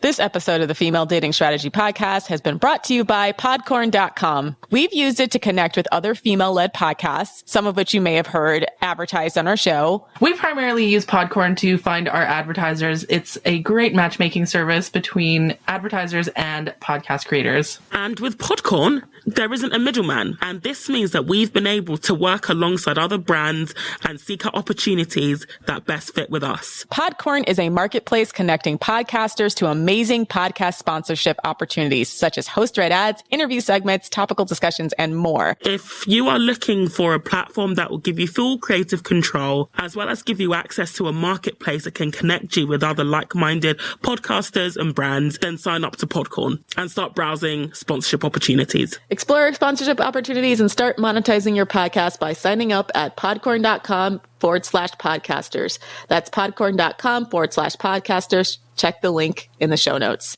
This episode of the Female Dating Strategy Podcast has been brought to you by Podcorn.com. We've used it to connect with other female-led podcasts, some of which you may have heard advertised on our show. We primarily use Podcorn to find our advertisers. It's a great matchmaking service between advertisers and podcast creators. And with Podcorn, there isn't a middleman. And this means that we've been able to work alongside other brands and seek out opportunities that best fit with us. Podcorn is a marketplace connecting podcasters to amazing podcast sponsorship opportunities, such as host-read ads, interview segments, topical discussions, and more. If you are looking for a platform that will give you full creative control, as well as give you access to a marketplace that can connect you with other like-minded podcasters and brands, then sign up to Podcorn and start browsing sponsorship opportunities. Explore sponsorship opportunities and start monetizing your podcast by signing up at podcorn.com/podcasters. That's podcorn.com/podcasters. Check the link in the show notes.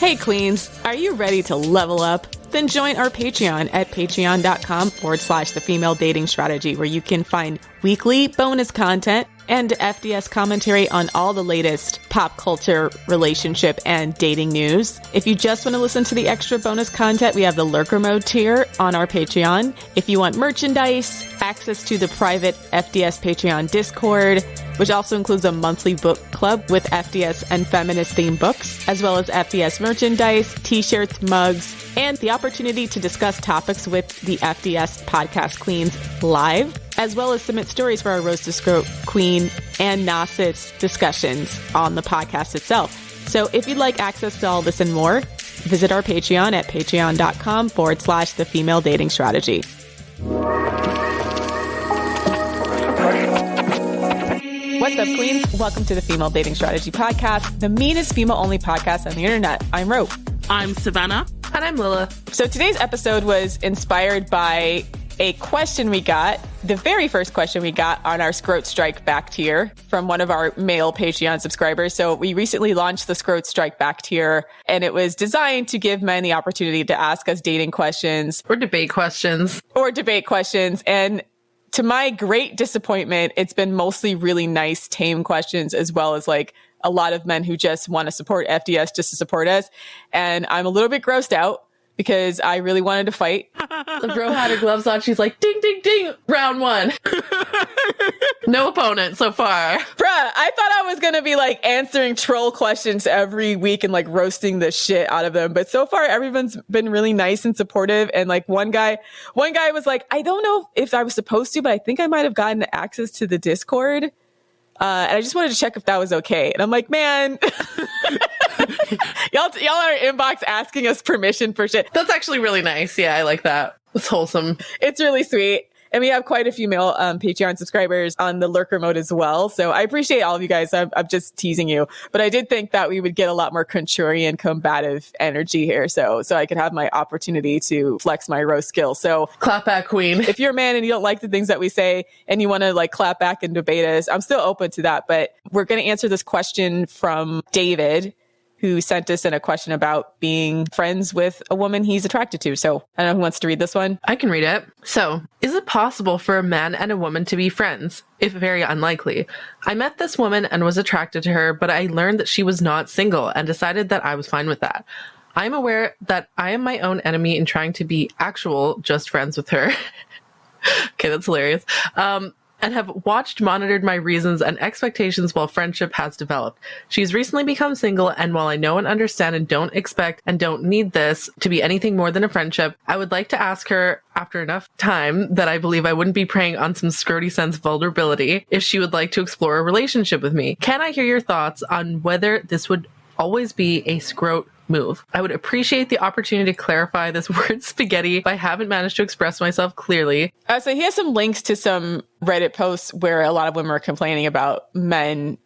Hey Queens, are you ready to level up? Then join our Patreon at patreon.com/the female dating strategy, where you can find weekly bonus content and FDS commentary on all the latest pop culture, relationship, and dating news. If you just want to listen to the extra bonus content, we have the Lurker Mode tier on our Patreon. If you want merchandise, access to the private FDS Patreon Discord, which also includes a monthly book club with FDS and feminist-themed books, as well as FDS merchandise, t-shirts, mugs, and the opportunity to discuss topics with the FDS podcast queens live, as well as submit stories for our Roast to Scrote Queen and Nauset's discussions on the podcast itself. So if you'd like access to all this and more, visit our Patreon at patreon.com/the female dating strategy. What's up, Queens? Welcome to the Female Dating Strategy Podcast, the meanest female-only podcast on the internet. I'm Ro. I'm Savannah. And I'm Lila. So today's episode was inspired by a question we got, the very first question we got on our Scrote Strike Back tier from one of our male Patreon subscribers. So we recently launched the Scrote Strike Back tier, and it was designed to give men the opportunity to ask us dating questions. Or debate questions. And to my great disappointment, it's been mostly really nice, tame questions, as well as like a lot of men who just want to support FDS just to support us. And I'm a little bit grossed out because I really wanted to fight. The bro had her gloves on. She's like, ding, ding, ding, round one. No opponent so far. Bruh, I thought I was going to be like answering troll questions every week and like roasting the shit out of them. But so far, everyone's been really nice and supportive. And like one guy was like, I don't know if I was supposed to, but I think I might have gotten access to the Discord. And I just wanted to check if that was okay. And I'm like, man, y'all are inbox asking us permission for shit. That's actually really nice. Yeah, I like that. It's wholesome. It's really sweet. And we have quite a few male Patreon subscribers on the Lurker Mode as well. So I appreciate all of you guys. I'm just teasing you. But I did think that we would get a lot more contrarian, combative energy here. So I could have my opportunity to flex my roast skill. So clap back, queen. If you're a man and you don't like the things that we say and you want to like clap back and debate us, I'm still open to that. But we're going to answer this question from David, who sent us in a question about being friends with a woman he's attracted to. So I don't know who wants to read this one. I can read it. So, is it possible for a man and a woman to be friends? If very unlikely. I met this woman and was attracted to her, but I learned that she was not single and decided that I was fine with that. I'm aware that I am my own enemy in trying to be actual just friends with her. Okay, that's hilarious. And have monitored my reasons and expectations while friendship has developed. She's recently become single, and while I know and understand and don't expect and don't need this to be anything more than a friendship, I would like to ask her, after enough time that I believe I wouldn't be preying on some scroty sense vulnerability, if she would like to explore a relationship with me. Can I hear your thoughts on whether this would always be a scrote move? I would appreciate the opportunity to clarify this word spaghetti if I haven't managed to express myself clearly. So he has some links to some Reddit posts where a lot of women are complaining about men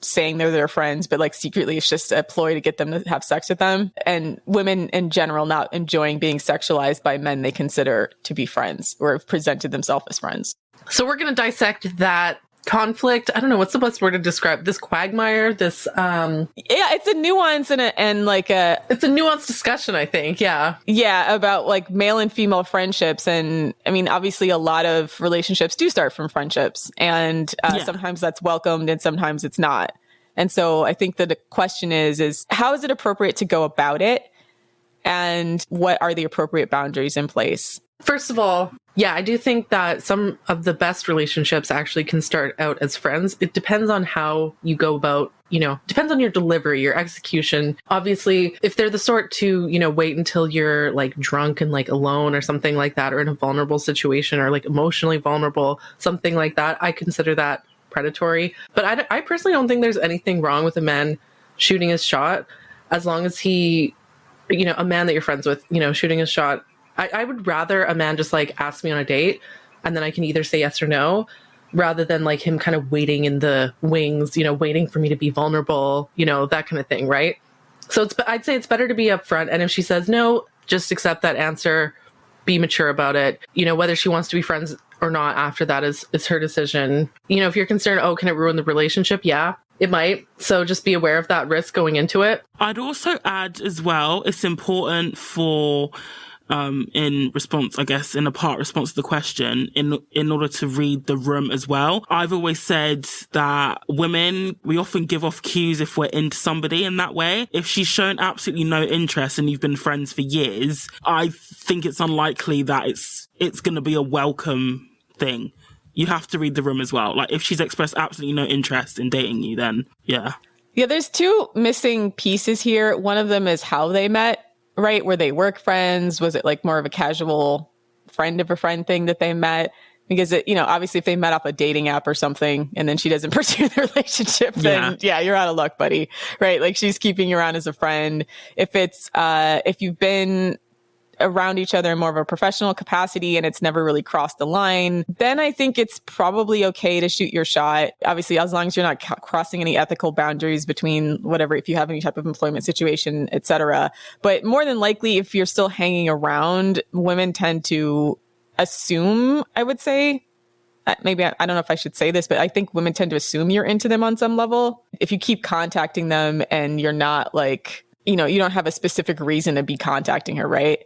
saying they're their friends, but like secretly it's just a ploy to get them to have sex with them. And women in general not enjoying being sexualized by men they consider to be friends or have presented themselves as friends. So we're going to dissect that conflict. I don't know, what's the best word to describe this quagmire, this yeah, it's a nuance and it's a nuanced discussion, I think. Yeah about like male and female friendships. And I mean, obviously a lot of relationships do start from friendships, and sometimes that's welcomed and sometimes it's not. And so I think that the question is how is it appropriate to go about it? And what are the appropriate boundaries in place? First of all, yeah, I do think that some of the best relationships actually can start out as friends. It depends on how you go about, depends on your delivery, your execution. Obviously, if they're the sort to, wait until you're like drunk and like alone or something like that, or in a vulnerable situation or like emotionally vulnerable, something like that, I consider that predatory. But I personally don't think there's anything wrong with a man shooting his shot as long as he, a man that you're friends with, shooting his shot. I would rather a man just like ask me on a date and then I can either say yes or no, rather than like him kind of waiting in the wings, waiting for me to be vulnerable, that kind of thing, right? So I'd say it's better to be upfront. And if she says no, just accept that answer, be mature about it. Whether she wants to be friends or not after that is her decision. If you're concerned, oh, can it ruin the relationship? Yeah, it might. So just be aware of that risk going into it. I'd also add as well, it's important for in response, I guess, in a part response to the question, in order to read the room as well. I've always said that women, we often give off cues if we're into somebody in that way. If she's shown absolutely no interest and you've been friends for years, I think it's unlikely that it's going to be a welcome thing. You have to read the room as well. Like if she's expressed absolutely no interest in dating you, then yeah. Yeah, there's two missing pieces here. One of them is how they met. Right? Were they work friends? Was it like more of a casual friend of a friend thing that they met? Because, obviously if they met off a dating app or something and then she doesn't pursue the relationship, then yeah, you're out of luck, buddy. Right? Like she's keeping you around as a friend. If it's, if you've been around each other in more of a professional capacity and it's never really crossed the line, then I think it's probably okay to shoot your shot. Obviously, as long as you're not crossing any ethical boundaries between whatever, if you have any type of employment situation, etc. But more than likely, if you're still hanging around, women tend to assume, I would say, maybe I don't know if I should say this, but I think women tend to assume you're into them on some level. If you keep contacting them and you're not like, you don't have a specific reason to be contacting her, right?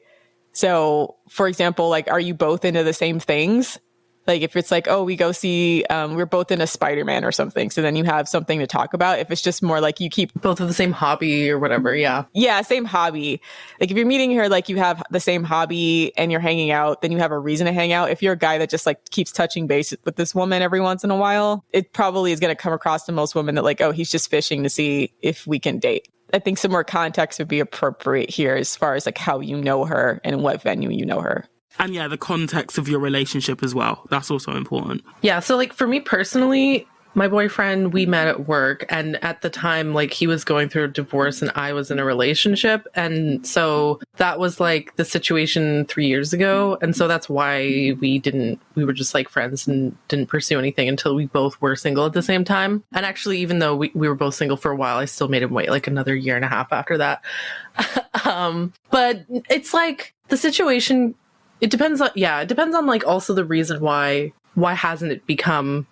So, for example, like, are you both into the same things? Like, if it's like, oh, we go see, we're both into Spider-Man or something. So then you have something to talk about. If it's just more like you keep both of the same hobby or whatever. Yeah. Yeah. Same hobby. Like if you're meeting her, like you have the same hobby and you're hanging out, then you have a reason to hang out. If you're a guy that just like keeps touching base with this woman every once in a while, it probably is going to come across to most women that like, oh, he's just fishing to see if we can date. I think some more context would be appropriate here as far as like how you know her and in what venue you know her. And yeah, the context of your relationship as well. That's also important. Yeah. So like for me personally, my boyfriend, we met at work, and at the time, like he was going through a divorce and I was in a relationship. And so that was like the situation 3 years ago. And so that's why we were just like friends and didn't pursue anything until we both were single at the same time. And actually, even though we were both single for a while, I still made him wait like another year and a half after that. But it's like the situation, it depends on like also the reason why hasn't it become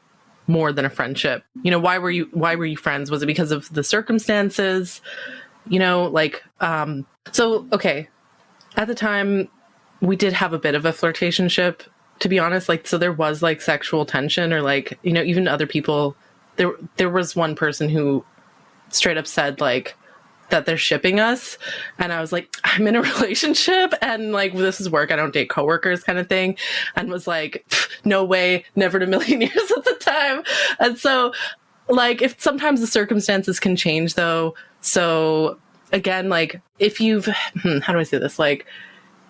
more than a friendship? Why were you friends? Was it because of the circumstances? So, okay. At the time we did have a bit of a flirtationship, to be honest. Like, so there was like sexual tension or like, even other people, there was one person who straight up said like that they're shipping us. And I was like, I'm in a relationship and like, this is work. I don't date coworkers kind of thing. And was like, no way, never in a million years at the time. And so like, if sometimes the circumstances can change though. So again, like if you've, how do I say this? Like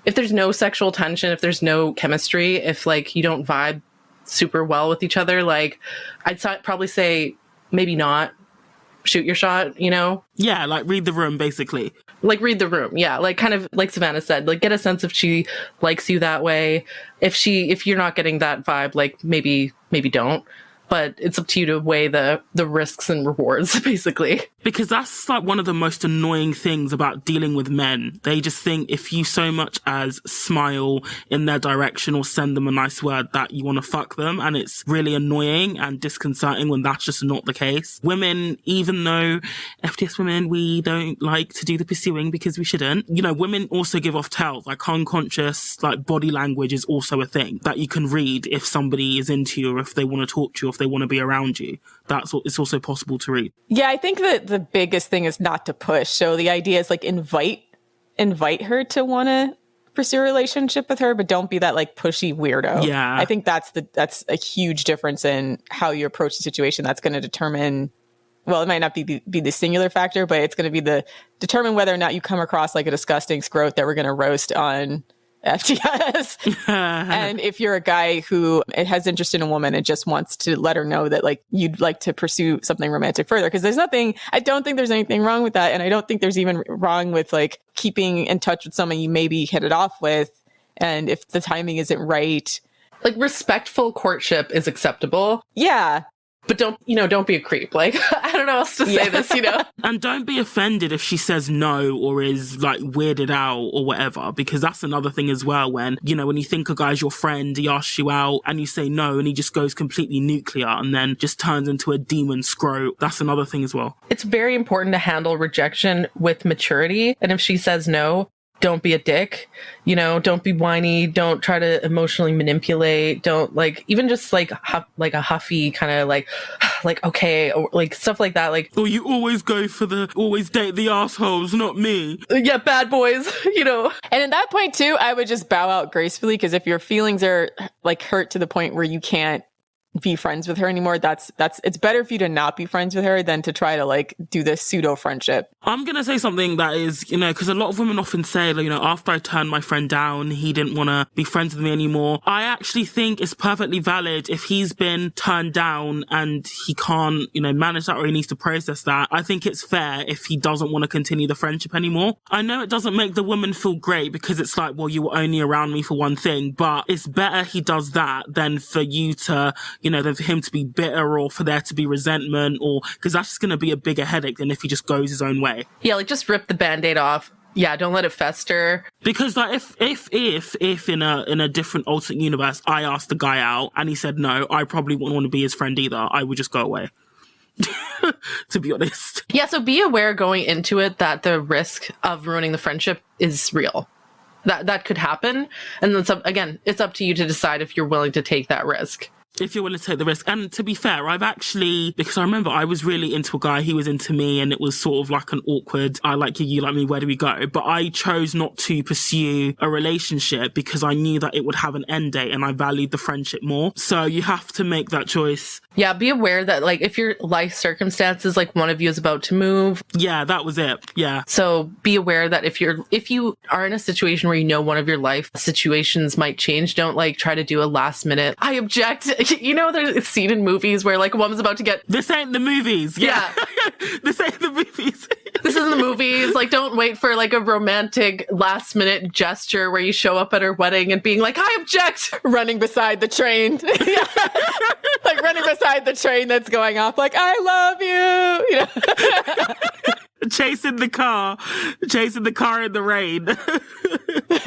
if there's no sexual tension, if there's no chemistry, if like you don't vibe super well with each other, like I'd probably say maybe not. Shoot your shot, Yeah, like read the room, basically. Like read the room, yeah. Like kind of like Savannah said, like get a sense if she likes you that way. If you're not getting that vibe, like maybe don't. But it's up to you to weigh the risks and rewards, basically. Because that's like one of the most annoying things about dealing with men. They just think if you so much as smile in their direction or send them a nice word that you want to fuck them. And it's really annoying and disconcerting when that's just not the case. Women, even though FTS women, we don't like to do the pursuing because we shouldn't. Women also give off tells. Like unconscious, like body language is also a thing that you can read if somebody is into you or if they want to talk to you, if they want to be around you. it's also possible to read. Yeah, I think that the biggest thing is not to push. So the idea is like invite her to want to pursue a relationship with her, but don't be that like pushy weirdo. Yeah. I think that's a huge difference in how you approach the situation. That's going to determine, well, it might not be the singular factor, but it's going to be determine whether or not you come across like a disgusting scrote that we're going to roast on FTS. And if you're a guy who has interest in a woman and just wants to let her know that like you'd like to pursue something romantic further, because I don't think there's anything wrong with that. And I don't think there's even wrong with like keeping in touch with someone you maybe hit it off with. And if the timing isn't right, like respectful courtship is acceptable. Yeah. But don't be a creep. Like, I don't know how else to say this, And don't be offended if she says no or is like weirded out or whatever, because that's another thing as well. When you think a guy's your friend, he asks you out and you say no and he just goes completely nuclear and then just turns into a demon scrote. That's another thing as well. It's very important to handle rejection with maturity. And if she says no, don't be a dick, don't be whiny. Don't try to emotionally manipulate. Don't even just a huffy kind of like, okay, or like stuff like that. Like, or you always always date the assholes, not me. Yeah, bad boys, And at that point too, I would just bow out gracefully, because if your feelings are like hurt to the point where you can't be friends with her anymore, it's better for you to not be friends with her than to try to like do this pseudo friendship. I'm gonna say something that is, because a lot of women often say, after I turned my friend down, he didn't want to be friends with me anymore. I actually think it's perfectly valid if he's been turned down and he can't, manage that, or he needs to process that. I think it's fair if he doesn't want to continue the friendship anymore. I know it doesn't make the woman feel great, because it's like, well, you were only around me for one thing, but it's better he does that than for you to, than for him to be bitter or for there to be resentment, or because that's just going to be a bigger headache than if he just goes his own way. Yeah, like just rip the Band-Aid off. Yeah, don't let it fester. Because like if in a different alternate universe I asked the guy out and he said no, I probably wouldn't want to be his friend either. I would just go away. To be honest. Yeah, so be aware going into it that the risk of ruining the friendship is real. That could happen. And then again, it's up to you to decide if you're willing to take that risk. If you're willing to take the risk. And to be fair, I've actually, because I remember I was really into a guy, he was into me, and it was sort of like an awkward, I like you, you like me, where do we go? But I chose not to pursue a relationship because I knew that it would have an end date and I valued the friendship more. So you have to make that choice. Yeah, be aware that like if your life circumstances, like one of you is about to move. Yeah, that was it. Yeah. So be aware that if you are in a situation where one of your life situations might change, don't like try to do a last minute, I object. There's a scene in movies where like a woman's about to get... This ain't the movies. Yeah. This ain't the movies. This isn't the movies. Like, don't wait for like a romantic last minute gesture where you show up at her wedding and being like, I object. Running beside the train. Like running beside the train that's going off like, I love you. Chasing the car in the rain.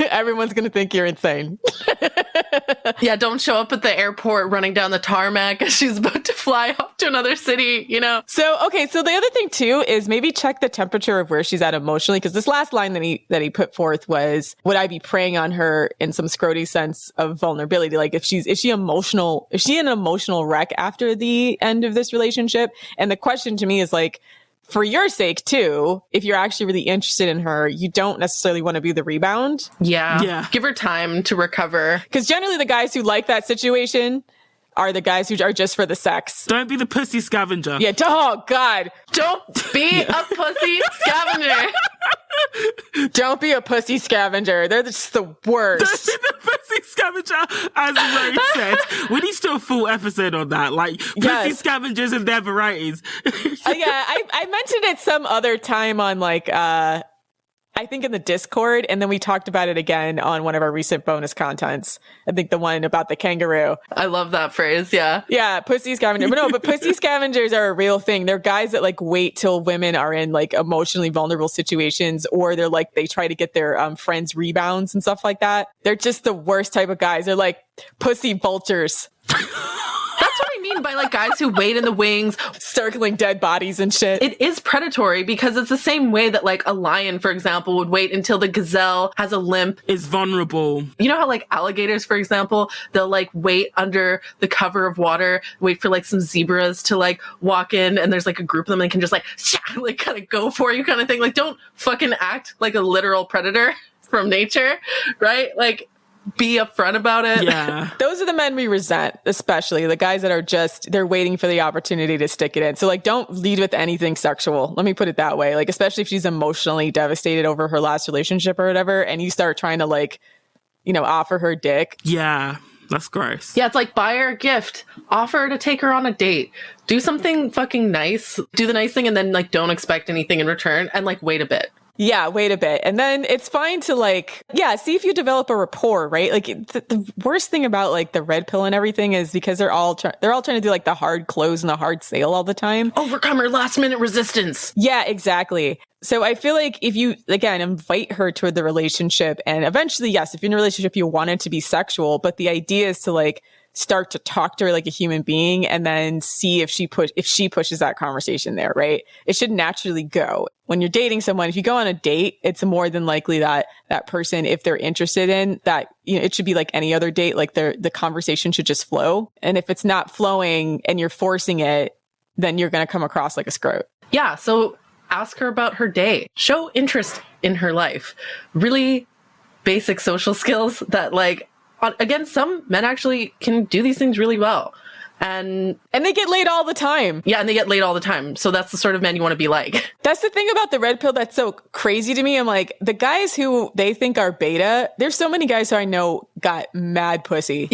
Everyone's going to think you're insane. Yeah, don't show up at the airport running down the tarmac as she's about to fly off to another city, So the other thing too is maybe check the temperature of where she's at emotionally, because this last line that he put forth was, would I be preying on her in some scroty sense of vulnerability? Like is she emotional? Is she an emotional wreck after the end of this relationship? And the question to me is like, for your sake too, if you're actually really interested in her, you don't necessarily want to be the rebound. Yeah. Give her time to recover. Because generally the guys who like that situation are the guys who are just for the sex. Don't be the pussy scavenger. Yeah. Oh, God. Don't be a pussy scavenger. Don't be a pussy scavenger. They're just the worst. The pussy scavenger, as Ray said. We need to do a full episode on that. Like, pussy scavengers and their varieties. I mentioned it some other time on like, I think in the Discord, and then we talked about it again on one of our recent bonus contents. I think the one about the kangaroo. I love that phrase. Yeah. Yeah. Pussy scavenger. But pussy scavengers are a real thing. They're guys that like wait till women are in like emotionally vulnerable situations, or they're like, they try to get their friends rebounds and stuff like that. They're just the worst type of guys. They're like pussy vultures. That's what I mean. taken by like guys who wait in the wings, circling dead bodies and shit. It is predatory because it's the same way that like a lion, for example, would wait until the gazelle has a limp. Is vulnerable. You know how like alligators, for example, they'll like wait under the cover of water, wait for like some zebras to like walk in, and there's like a group of them and can just like kind of go for you kind of thing. Like, don't fucking act like a literal predator from nature, right? Like, be upfront about it. Yeah. Those are the men we resent, especially the guys that are just, they're waiting for the opportunity to stick it in. So like, don't lead with anything sexual. Let me put it that way. Like, especially if she's emotionally devastated over her last relationship or whatever, and you start trying to like, you know, offer her dick. Yeah. That's gross. Yeah, it's like buy her a gift, offer her to take her on a date, do something fucking nice, do the nice thing, and then like don't expect anything in return, and like wait a bit. Yeah, wait a bit. And then it's fine to like, yeah, see if you develop a rapport, right? Like the worst thing about like the red pill and everything is because they're all trying to do like the hard close and the hard sale all the time. Overcome her last minute resistance. Yeah, exactly. So I feel like if you, again, invite her toward the relationship, and eventually, yes, if you're in a relationship, you want it to be sexual, but the idea is to like start to talk to her like a human being and then see if she pushes that conversation there, right? It should naturally go. When you're dating someone, if you go on a date, it's more than likely that that person, if they're interested in that, you know, it should be like any other date, like the conversation should just flow. And if it's not flowing and you're forcing it, then you're going to come across like a scrote. Yeah, so ask her about her day. Show interest in her life. Really basic social skills that like, again, some men actually can do these things really well. And they get laid all the time. Yeah, and they get laid all the time. So that's the sort of men you want to be like. That's the thing about the red pill that's so crazy to me. I'm like, the guys who they think are beta, there's so many guys who I know got mad pussy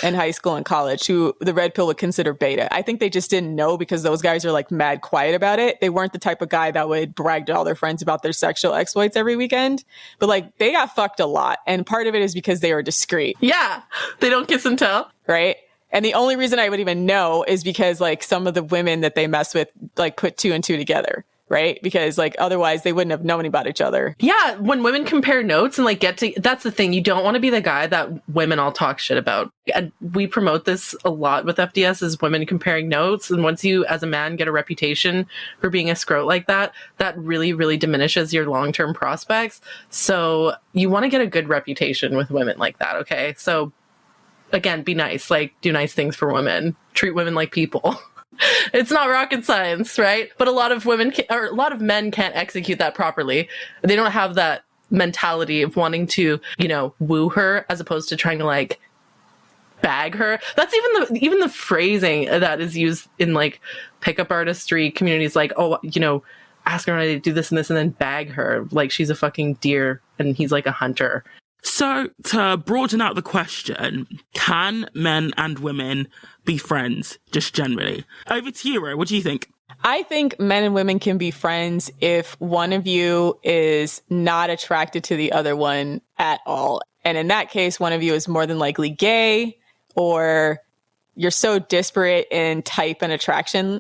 in high school and college who the red pill would consider beta. I think they just didn't know because those guys are like mad quiet about it. They weren't the type of guy that would brag to all their friends about their sexual exploits every weekend. But like, they got fucked a lot. And part of it is because they were discreet. Yeah, they don't kiss and tell. Right? And the only reason I would even know is because like some of the women that they mess with like put two and two together, right? Because like otherwise they wouldn't have known about each other. Yeah, when women compare notes and like that's the thing. You don't want to be the guy that women all talk shit about. And we promote this a lot with FDS is women comparing notes. And once you as a man get a reputation for being a scrote like that, that really, really diminishes your long-term prospects. So you want to get a good reputation with women like that, okay? So again, be nice, like do nice things for women, treat women like people. It's not rocket science, right? But a lot of men can't execute that properly. They don't have that mentality of wanting to, you know, woo her as opposed to trying to like bag her. That's even the phrasing that is used in like pickup artistry communities, like, oh, you know, ask her to do this and this and then bag her like she's a fucking deer and he's like a hunter. So, to broaden out the question, can men and women be friends, just generally? Over to you, Ro. What do you think? I think men and women can be friends if one of you is not attracted to the other one at all. And in that case, one of you is more than likely gay, or you're so disparate in type and attraction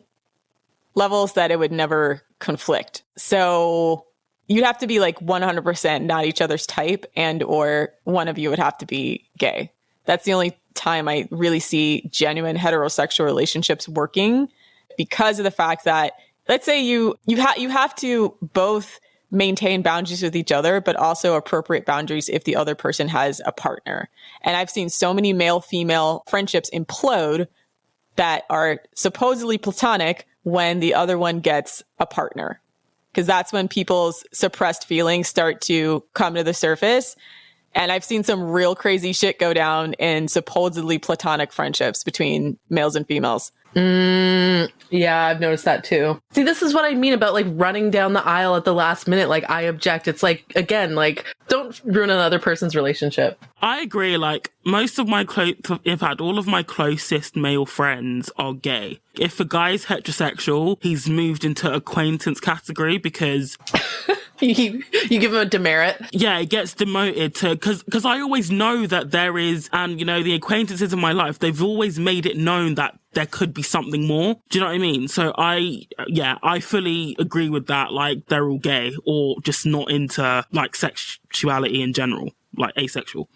levels that it would never conflict. So you'd have to be like 100% not each other's type, and or one of you would have to be gay. That's the only time I really see genuine heterosexual relationships working, because of the fact that, let's say you have to both maintain boundaries with each other, but also appropriate boundaries if the other person has a partner. And I've seen so many male-female friendships implode that are supposedly platonic when the other one gets a partner. Because that's when people's suppressed feelings start to come to the surface. And I've seen some real crazy shit go down in supposedly platonic friendships between males and females. Yeah, I've noticed that too. See, this is what I mean about like running down the aisle at the last minute. Like, I object. It's like, again, like, don't ruin another person's relationship. I agree. Like, most of my in fact, all of my closest male friends are gay. If a guy's heterosexual, he's moved into acquaintance category because you give him a demerit. Yeah, it gets demoted to, because I always know that there is, and you know, the acquaintances in my life, they've always made it known that there could be something more. Do you know what I mean? So I fully agree with that. Like, they're all gay or just not into like sexuality in general, like asexual.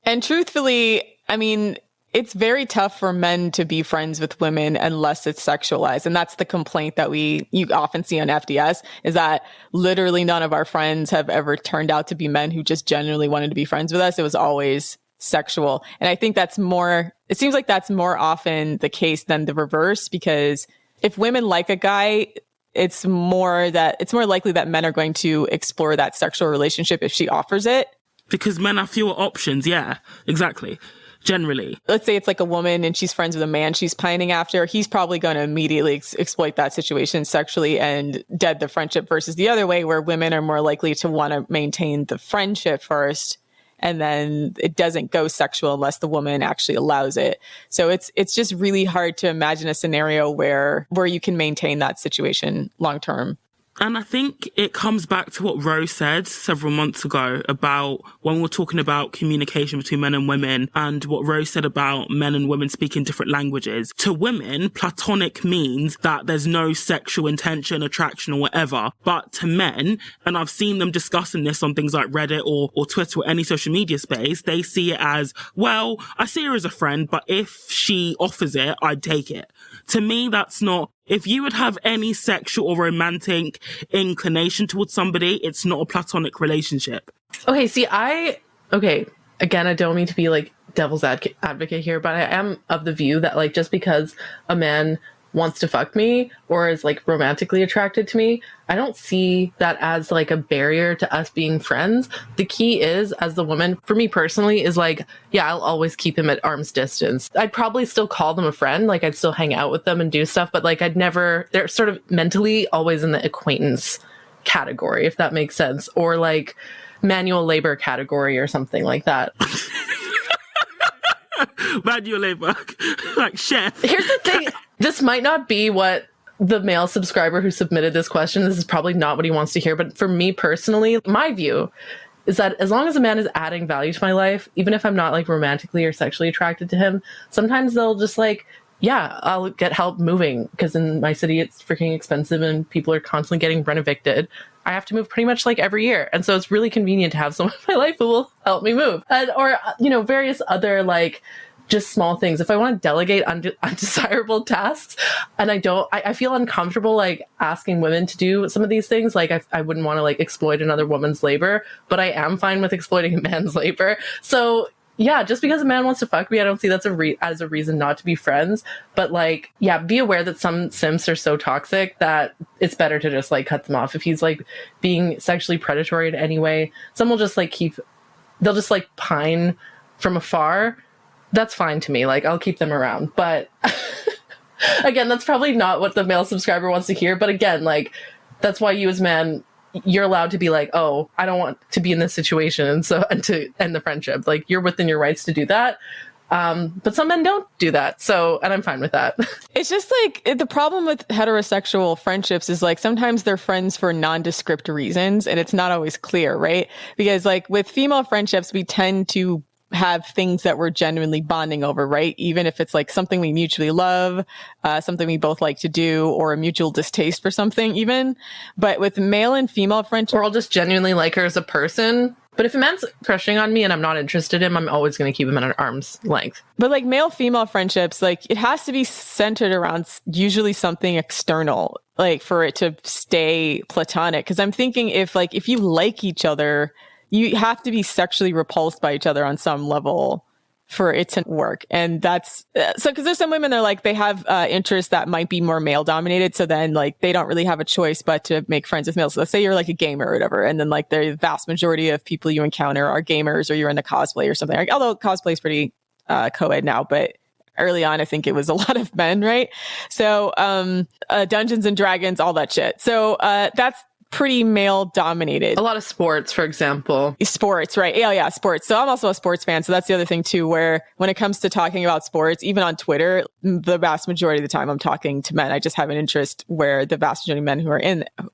And truthfully, I mean, it's very tough for men to be friends with women unless it's sexualized. And that's the complaint that you often see on FDS, is that literally none of our friends have ever turned out to be men who just genuinely wanted to be friends with us. It was always sexual. And I think it seems like that's more often the case than the reverse, because if women like a guy, it's more likely that men are going to explore that sexual relationship if she offers it. Because men have fewer options. Yeah, exactly. Generally. Let's say it's like a woman and she's friends with a man she's pining after. He's probably going to immediately exploit that situation sexually and dead the friendship, versus the other way where women are more likely to want to maintain the friendship first. And then it doesn't go sexual unless the woman actually allows it. So it's just really hard to imagine a scenario where you can maintain that situation long term. And I think it comes back to what Rose said several months ago about when we were talking about communication between men and women, and what Rose said about men and women speaking different languages. To women, platonic means that there's no sexual intention, attraction, or whatever. But to men, and I've seen them discussing this on things like Reddit or Twitter or any social media space, they see it as, well, I see her as a friend, but if she offers it, I'd take it. To me, that's not... If you would have any sexual or romantic inclination towards somebody, it's not a platonic relationship. Okay, see, again, I don't mean to be like devil's advocate here, but I am of the view that like just because a man wants to fuck me or is like romantically attracted to me, I don't see that as like a barrier to us being friends. The key is, as the woman, for me personally, is like, yeah, I'll always keep him at arm's distance. I'd probably still call them a friend, like I'd still hang out with them and do stuff, but like they're sort of mentally always in the acquaintance category, if that makes sense, or like manual labor category or something like that. Manual labor, like chef. Here's the thing. This might not be what the male subscriber who submitted this question, this is probably not what he wants to hear. But for me personally, my view is that as long as a man is adding value to my life, even if I'm not like romantically or sexually attracted to him, sometimes they'll just like, yeah, I'll get help moving, because in my city it's freaking expensive and people are constantly getting rent evicted. I have to move pretty much like every year. And so it's really convenient to have someone in my life who will help me move. Or, various other like just small things. If I want to delegate undesirable tasks and I feel uncomfortable like asking women to do some of these things. Like I wouldn't want to like exploit another woman's labor, but I am fine with exploiting a man's labor. So yeah, just because a man wants to fuck me, I don't see that's as a reason not to be friends. But like, yeah, be aware that some simps are so toxic that it's better to just like cut them off. If he's like being sexually predatory in any way, some will just like they'll just like pine from afar. That's fine to me. Like, I'll keep them around. But again, that's probably not what the male subscriber wants to hear. But again, like, that's why you as man, you're allowed to be like, oh, I don't want to be in this situation. And to end the friendship, like, you're within your rights to do that. But some men don't do that. And I'm fine with that. It's just like the problem with heterosexual friendships is like sometimes they're friends for nondescript reasons and it's not always clear, right? Because like with female friendships, we tend to have things that we're genuinely bonding over, right? Even if it's like something we mutually love, something we both like to do, or a mutual distaste for something even. But with male and female friendships, or I'll just genuinely like her as a person. But if a man's crushing on me and I'm not interested in him, I'm always going to keep him at an arm's length. But like male-female friendships, like it has to be centered around usually something external, like for it to stay platonic. Because I'm thinking if you like each other, you have to be sexually repulsed by each other on some level for it to work. And that's so because there's some women that are like they have interests that might be more male dominated. So then like they don't really have a choice but to make friends with males. So let's say you're like a gamer or whatever. And then like the vast majority of people you encounter are gamers, or you're into cosplay or something. Like, although cosplay is pretty co-ed now, but early on, I think it was a lot of men, right? So Dungeons and Dragons, all that shit. So that's pretty male dominated. A lot of sports, for example. Sports, right? Yeah, sports. So I'm also a sports fan. So that's the other thing too, where when it comes to talking about sports, even on Twitter, the vast majority of the time I'm talking to men. I just have an interest where the vast majority of men who are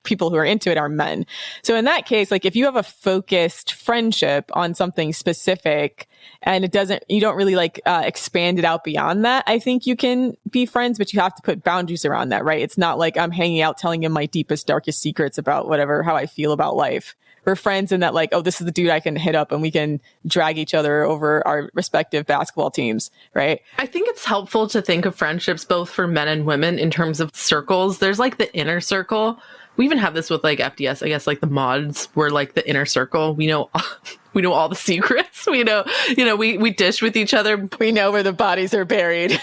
people who are into it are men. So in that case, like if you have a focused friendship on something specific and you don't really like expand it out beyond that, I think you can be friends, but you have to put boundaries around that, right? It's not like I'm hanging out telling him my deepest, darkest secrets about how I feel about life. We're friends in that like, oh, this is the dude I can hit up and we can drag each other over our respective basketball teams, right? I think it's helpful to think of friendships both for men and women in terms of circles. There's like the inner circle. We even have this with like FDS, I guess, like the mods were like the inner circle. We know all the secrets. We we dish with each other. We know where the bodies are buried.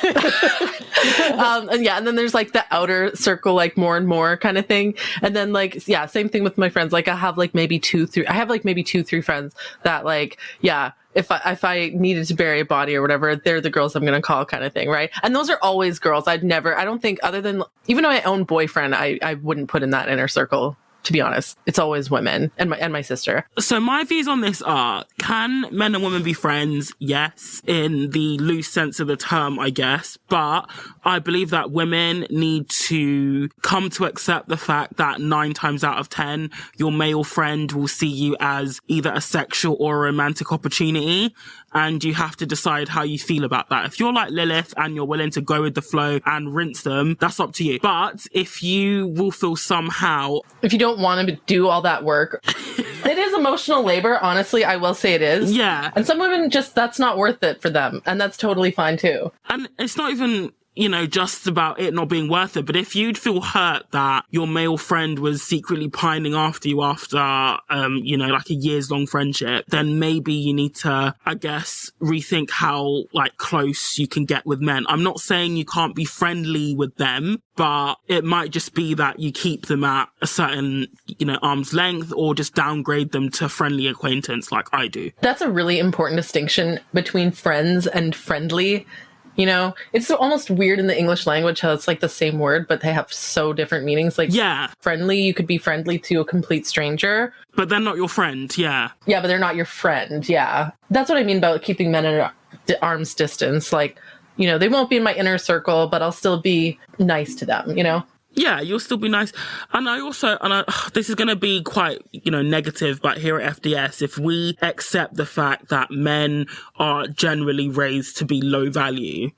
And then there's like the outer circle, like more and more kind of thing. And then like, yeah, same thing with my friends. Like I have like maybe 2-3 friends that like, yeah, if I needed to bury a body or whatever, they're the girls I'm going to call kind of thing. Right. And those are always girls. I don't think other than, even though my own boyfriend, I wouldn't put in that inner circle. To be honest, it's always women and my sister. So my views on this are, can men and women be friends? Yes, in the loose sense of the term, I guess. But I believe that women need to come to accept the fact that 9 times out of 10, your male friend will see you as either a sexual or a romantic opportunity. And you have to decide how you feel about that. If you're like Lilith and you're willing to go with the flow and rinse them, that's up to you. But if you will feel somehow... If you don't want to do all that work... It is emotional labor, honestly, I will say it is. Yeah. And some women that's not worth it for them. And that's totally fine too. And it's not even... just about it not being worth it. But if you'd feel hurt that your male friend was secretly pining after you after, like a years long friendship, then maybe you need to, I guess, rethink how like close you can get with men. I'm not saying you can't be friendly with them, but it might just be that you keep them at a certain, arm's length or just downgrade them to friendly acquaintance like I do. That's a really important distinction between friends and friendly. It's almost weird in the English language how it's like the same word, but they have so different meanings. Like, yeah, friendly, you could be friendly to a complete stranger. But they're not your friend, yeah. Yeah, but they're not your friend, yeah. That's what I mean about keeping men at arm's distance. Like, they won't be in my inner circle, but I'll still be nice to them, Yeah, you'll still be nice. And this is going to be quite, negative, but here at FDS, if we accept the fact that men are generally raised to be low value,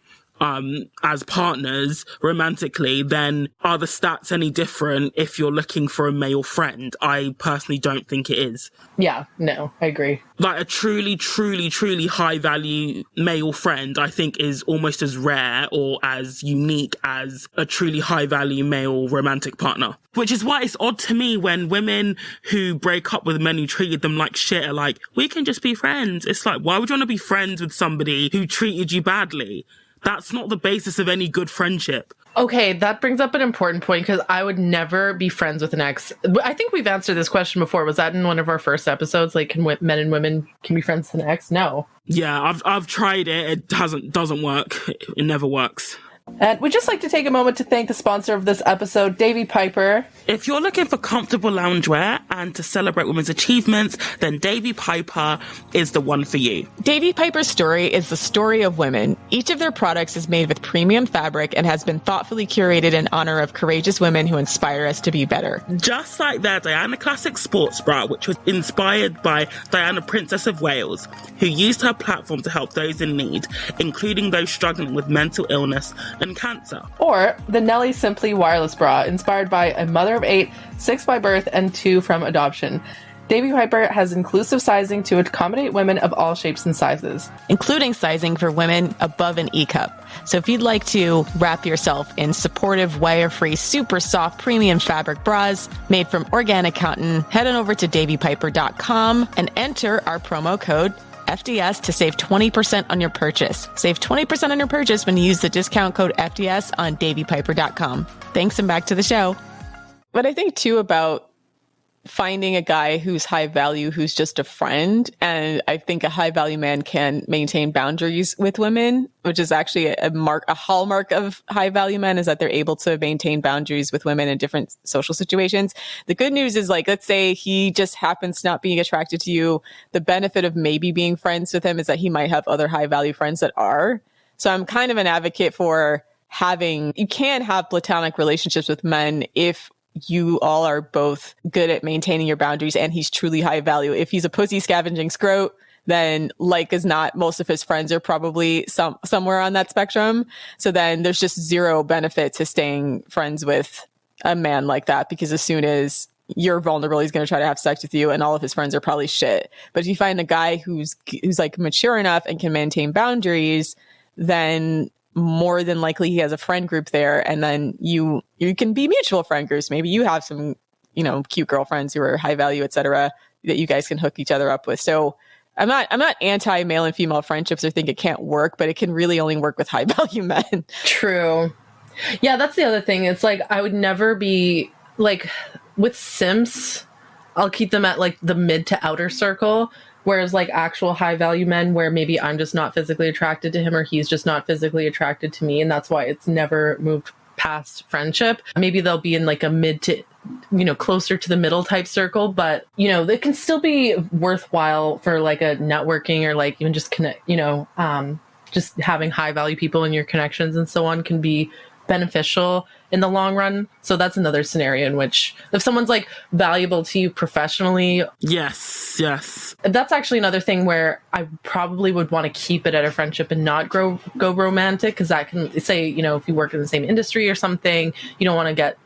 as partners romantically, then are the stats any different if you're looking for a male friend? I personally don't think it is. Yeah, no, I agree. Like a truly, truly, truly high value male friend, I think is almost as rare or as unique as a truly high value male romantic partner. Which is why it's odd to me when women who break up with men who treated them like shit are like, we can just be friends. It's like, why would you want to be friends with somebody who treated you badly? That's not the basis of any good friendship. Okay, that brings up an important point because I would never be friends with an ex. I think we've answered this question before. Was that in one of our first episodes? Like, can men and women can be friends with an ex? No. Yeah, I've tried it. It doesn't work. It never works. And we'd just like to take a moment to thank the sponsor of this episode, Davy Piper. If you're looking for comfortable loungewear and to celebrate women's achievements, then Davy Piper is the one for you. Davy Piper's story is the story of women. Each of their products is made with premium fabric and has been thoughtfully curated in honor of courageous women who inspire us to be better. Just like their Diana Classic sports bra, which was inspired by Diana, Princess of Wales, who used her platform to help those in need, including those struggling with mental illness and cancer. Or the Nelly Simply Wireless Bra, inspired by a mother of 8, 6 by birth, and 2 from adoption. Davy Piper has inclusive sizing to accommodate women of all shapes and sizes, including sizing for women above an E cup. So if you'd like to wrap yourself in supportive, wire-free, super soft, premium fabric bras made from organic cotton, head on over to davypiper.com and enter our promo code FDS to save 20% on your purchase. Save 20% on your purchase when you use the discount code FDS on davypiper.com. Thanks, and back to the show. But I think too about finding a guy who's high value, who's just a friend. And I think a high value man can maintain boundaries with women, which is actually a hallmark of high value men, is that they're able to maintain boundaries with women in different social situations. The good news is, like, let's say he just happens to not being attracted to you. The benefit of maybe being friends with him is that he might have other high value friends that are. So I'm kind of an advocate for you can have platonic relationships with men if you all are both good at maintaining your boundaries and he's truly high value. If he's a pussy scavenging scrote, then like as not, most of his friends are probably somewhere on that spectrum. So then there's just zero benefit to staying friends with a man like that, because as soon as you're vulnerable, he's going to try to have sex with you, and all of his friends are probably shit. But if you find a guy who's like mature enough and can maintain boundaries, then more than likely he has a friend group there, and then you can be mutual friend groups. Maybe you have some, cute girlfriends who are high value, etc., that you guys can hook each other up with. So I'm not anti male and female friendships or think it can't work, but it can really only work with high value men. True. Yeah, that's the other thing. It's like I would never be like with simps, I'll keep them at like the mid to outer circle. Whereas like actual high value men where maybe I'm just not physically attracted to him or he's just not physically attracted to me. And that's why it's never moved past friendship. Maybe they'll be in like a mid to, closer to the middle type circle, but it can still be worthwhile for like a networking or like even just connect, just having high value people in your connections and so on can be beneficial in the long run. So that's another scenario in which if someone's like valuable to you professionally. Yes. That's actually another thing where I probably would want to keep it at a friendship and not go romantic. Cause that can say, if you work in the same industry or something, you don't want to get,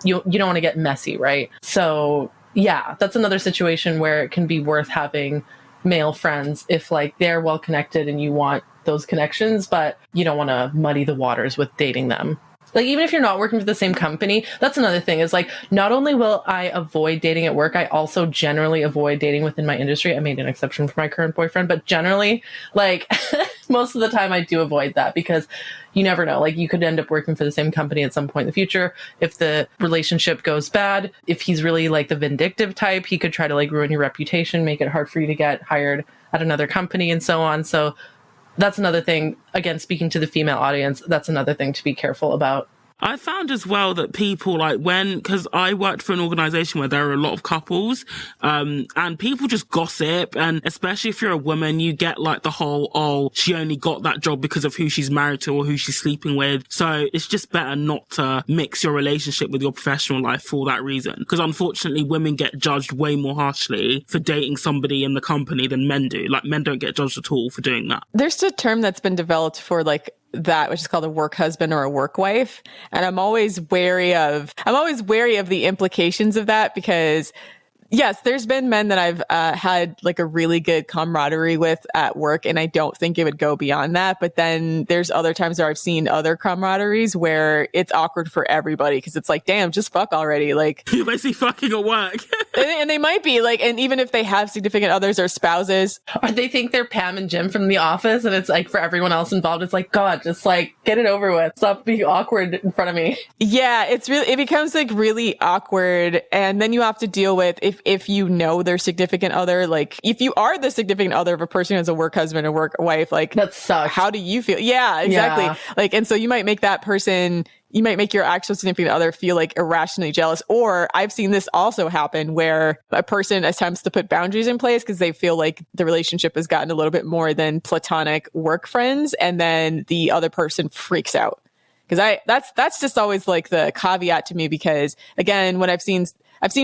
you don't want to get messy. Right. So yeah, that's another situation where it can be worth having male friends if like they're well connected and you want those connections, but you don't want to muddy the waters with dating them. Like, even if you're not working for the same company, that's another thing is like, not only will I avoid dating at work, I also generally avoid dating within my industry. I made an exception for my current boyfriend, but generally, like, most of the time I do avoid that because you never know. Like, you could end up working for the same company at some point in the future. If the relationship goes bad, if he's really like the vindictive type, he could try to like ruin your reputation, make it hard for you to get hired at another company and so on. So that's another thing, again, speaking to the female audience, that's another thing to be careful about. I found as well that people because I worked for an organization where there are a lot of couples, and people just gossip. And especially if you're a woman, you get like the whole, oh, she only got that job because of who she's married to or who she's sleeping with. So it's just better not to mix your relationship with your professional life for that reason. Because unfortunately, women get judged way more harshly for dating somebody in the company than men do. Like, men don't get judged at all for doing that. There's a term that's been developed for like that, which is called a work husband or a work wife. And I'm always wary of the implications of that because yes, there's been men that I've had like a really good camaraderie with at work, and I don't think it would go beyond that. But then there's other times where I've seen other camaraderies where it's awkward for everybody because it's like, damn, just fuck already. Like, you're basically fucking at work. and they might be like, and even if they have significant others or spouses, or they think they're Pam and Jim from The Office, and it's like for everyone else involved, it's like, God, just like get it over with. Stop being awkward in front of me. Yeah, it becomes like really awkward, and then you have to deal with if you know their significant other, like if you are the significant other of a person who has a work husband or work wife, like that sucks. How do you feel? Yeah, exactly. Yeah. Like, and so you might make your actual significant other feel like irrationally jealous. Or I've seen this also happen where a person attempts to put boundaries in place because they feel like the relationship has gotten a little bit more than platonic work friends, and then the other person freaks out. Because that's just always like the caveat to me, because again, when I've seen